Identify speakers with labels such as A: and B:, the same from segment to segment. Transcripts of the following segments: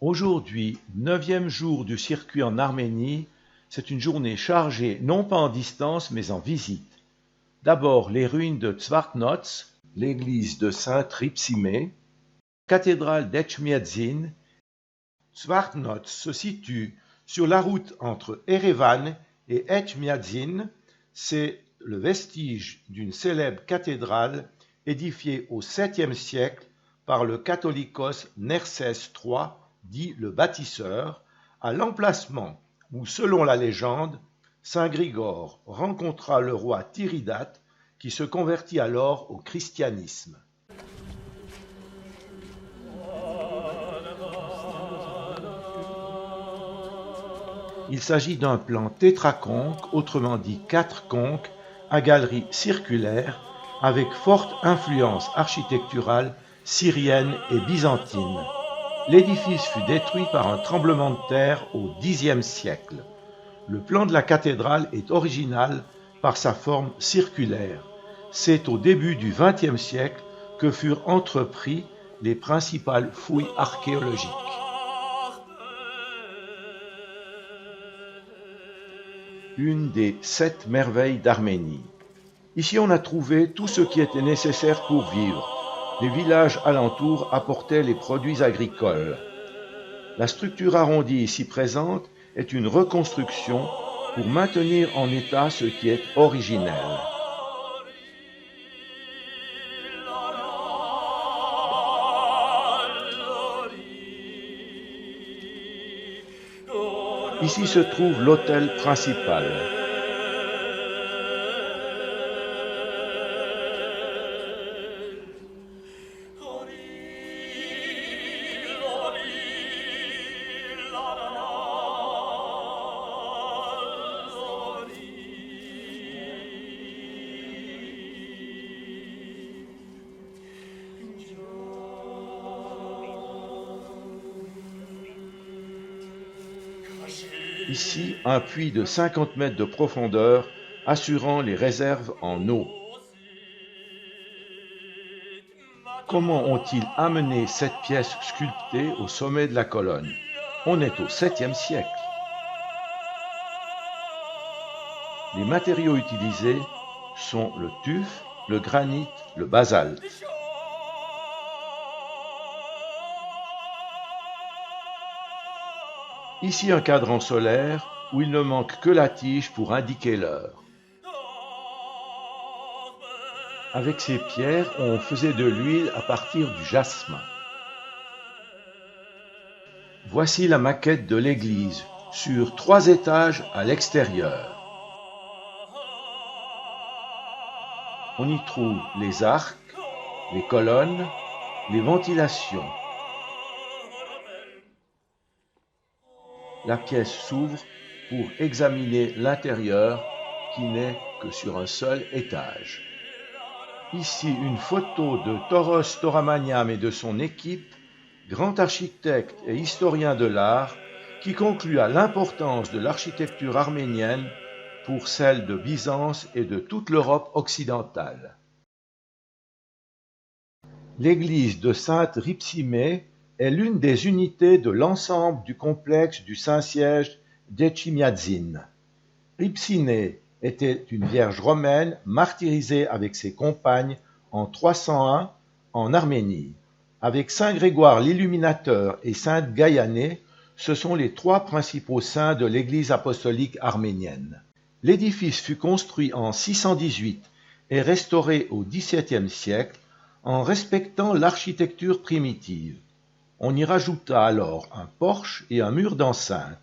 A: Aujourd'hui, 9e jour du circuit en Arménie, c'est une journée chargée non pas en distance mais en visite. D'abord les ruines de Tzvartnots, l'église de Sainte-Ripsimé, cathédrale d'Etchmiadzin. Tzvartnots se situe sur la route entre Erevan et Etchmiadzin. C'est le vestige d'une célèbre cathédrale édifiée au 7e siècle par le catholicos Nersès III, dit le bâtisseur, à l'emplacement où, selon la légende, saint Grigore rencontra le roi Tiridate qui se convertit alors au christianisme. Il s'agit d'un plan tétraconque, autrement dit 4 conques, à galerie circulaire, avec forte influence architecturale syrienne et byzantine. L'édifice fut détruit par un tremblement de terre au Xe siècle. Le plan de la cathédrale est original par sa forme circulaire. C'est au début du XXe siècle que furent entrepris les principales fouilles archéologiques. Une des 7 merveilles d'Arménie. Ici on a trouvé tout ce qui était nécessaire pour vivre. Les villages alentours apportaient les produits agricoles. La structure arrondie ici présente est une reconstruction pour maintenir en état ce qui est originel. Ici se trouve l'autel principal. Ici, un puits de 50 mètres de profondeur assurant les réserves en eau. Comment ont-ils amené cette pièce sculptée au sommet de la colonne? On est au 7e siècle. Les matériaux utilisés sont le tuf, le granit, le basalte. Ici un cadran solaire où il ne manque que la tige pour indiquer l'heure. Avec ces pierres, on faisait de l'huile à partir du jasmin. Voici la maquette de l'église, sur 3 étages à l'extérieur. On y trouve les arcs, les colonnes, les ventilations. La pièce s'ouvre pour examiner l'intérieur qui n'est que sur un seul étage. Ici une photo de Toros Toramanian et de son équipe, grand architecte et historien de l'art, qui conclut à l'importance de l'architecture arménienne pour celle de Byzance et de toute l'Europe occidentale. L'église de Sainte-Ripsimé est l'une des unités de l'ensemble du complexe du Saint-Siège d'Etchmiadzin. Ripsimé était une vierge romaine martyrisée avec ses compagnes en 301 en Arménie. Avec saint Grégoire l'Illuminateur et sainte Gaïanée, ce sont les 3 principaux saints de l'Église apostolique arménienne. L'édifice fut construit en 618 et restauré au XVIIe siècle en respectant l'architecture primitive. On y rajouta alors un porche et un mur d'enceinte.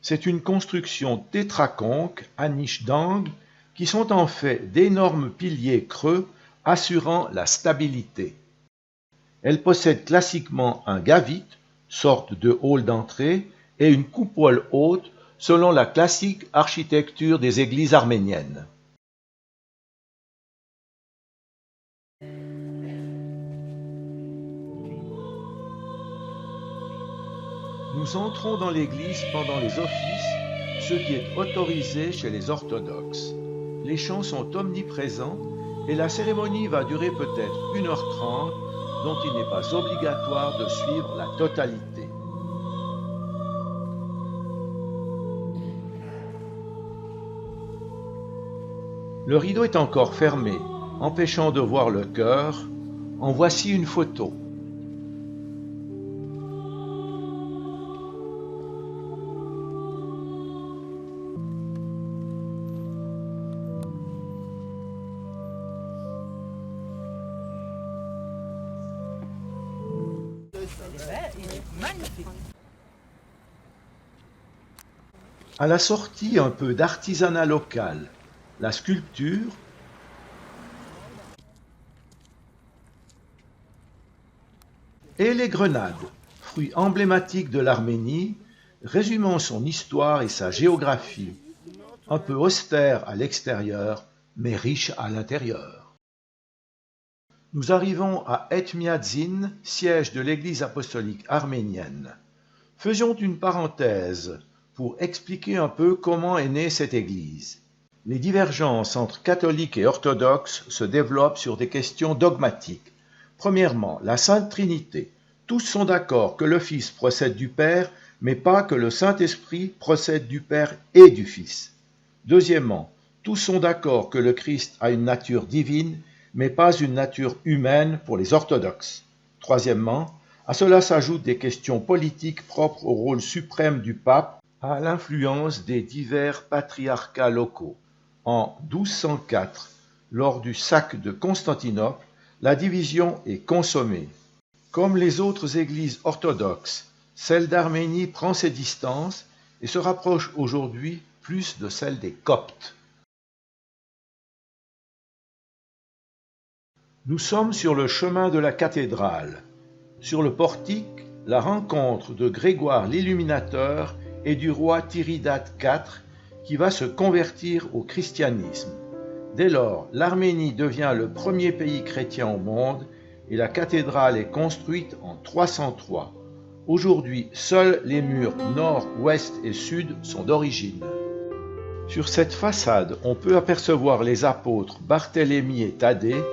A: C'est une construction tétraconque à niche d'angle qui sont en fait d'énormes piliers creux assurant la stabilité. Elle possède classiquement un gavit, sorte de hall d'entrée, et une coupole haute selon la classique architecture des églises arméniennes. Nous entrons dans l'église pendant les offices, ce qui est autorisé chez les orthodoxes. Les chants sont omniprésents et la cérémonie va durer peut-être 1h30, dont il n'est pas obligatoire de suivre la totalité. Le rideau est encore fermé, empêchant de voir le chœur. En voici une photo.
B: Il est magnifique.
A: À la sortie, un peu d'artisanat local, la sculpture et les grenades, fruits emblématiques de l'Arménie, résumant son histoire et sa géographie, un peu austère à l'extérieur, mais riche à l'intérieur. Nous arrivons à Etmiadzin, siège de l'Église apostolique arménienne. Faisions une parenthèse pour expliquer un peu comment est née cette Église. Les divergences entre catholiques et orthodoxes se développent sur des questions dogmatiques. Premièrement, la Sainte Trinité. Tous sont d'accord que le Fils procède du Père, mais pas que le Saint-Esprit procède du Père et du Fils. Deuxièmement, tous sont d'accord que le Christ a une nature divine, mais pas une nature humaine pour les orthodoxes. Troisièmement, à cela s'ajoutent des questions politiques propres au rôle suprême du pape, à l'influence des divers patriarcats locaux. En 1204, lors du sac de Constantinople, la division est consommée. Comme les autres églises orthodoxes, celle d'Arménie prend ses distances et se rapproche aujourd'hui plus de celle des Coptes. Nous sommes sur le chemin de la cathédrale. Sur le portique, la rencontre de Grégoire l'Illuminateur et du roi Tiridate IV qui va se convertir au christianisme. Dès lors, l'Arménie devient le premier pays chrétien au monde et la cathédrale est construite en 303. Aujourd'hui, seuls les murs nord, ouest et sud sont d'origine. Sur cette façade, on peut apercevoir les apôtres Barthélemy et Thaddée,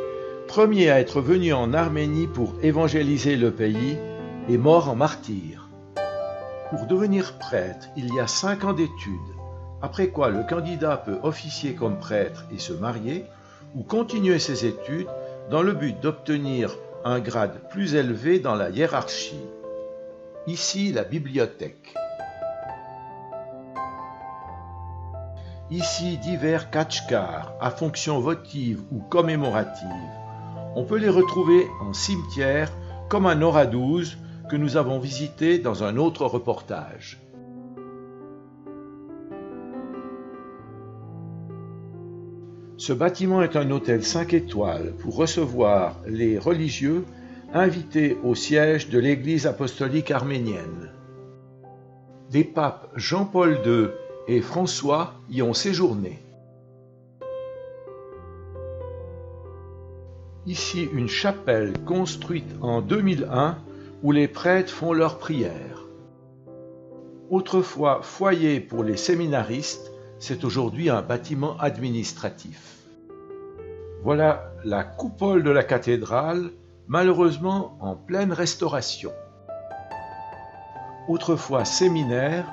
A: premiers à être venus en Arménie pour évangéliser le pays et morts en martyrs. Pour devenir prêtre, il y a 5 ans d'études, après quoi le candidat peut officier comme prêtre et se marier, ou continuer ses études dans le but d'obtenir un grade plus élevé dans la hiérarchie. Ici, la bibliothèque. Ici, divers khatchkars à fonction votive ou commémorative. On peut les retrouver en cimetière, comme à Nora 12, que nous avons visité dans un autre reportage. Ce bâtiment est un hôtel 5 étoiles pour recevoir les religieux invités au siège de l'Église apostolique arménienne. Les papes Jean-Paul II et François y ont séjourné. Ici une chapelle construite en 2001 où les prêtres font leurs prières. Autrefois foyer pour les séminaristes, c'est aujourd'hui un bâtiment administratif. Voilà la coupole de la cathédrale, malheureusement en pleine restauration. Autrefois séminaire,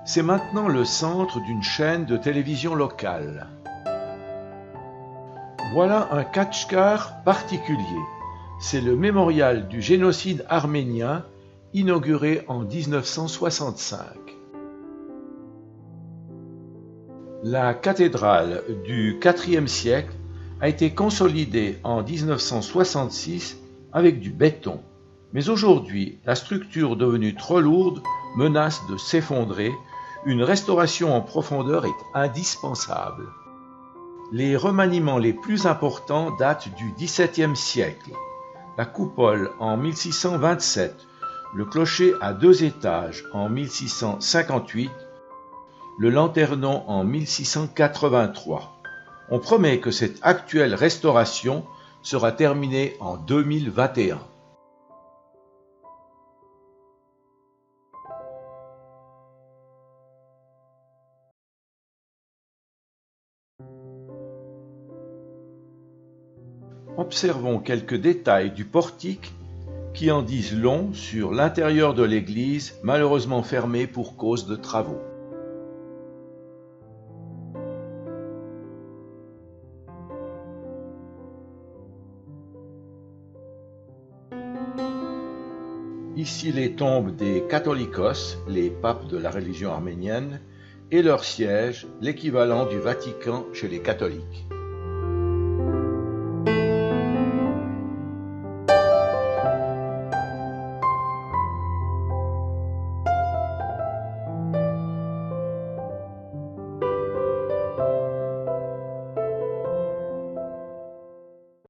A: c'est maintenant le centre d'une chaîne de télévision locale. Voilà un khatchkar particulier. C'est le mémorial du génocide arménien, inauguré en 1965. La cathédrale du IVe siècle a été consolidée en 1966 avec du béton. Mais aujourd'hui, la structure devenue trop lourde menace de s'effondrer. Une restauration en profondeur est indispensable. Les remaniements les plus importants datent du XVIIe siècle. La coupole en 1627, le clocher à 2 étages en 1658, le lanternon en 1683. On promet que cette actuelle restauration sera terminée en 2021. Observons quelques détails du portique qui en disent long sur l'intérieur de l'église, malheureusement fermée pour cause de travaux. Ici les tombes des Catholicos, les papes de la religion arménienne, et leur siège, l'équivalent du Vatican chez les catholiques.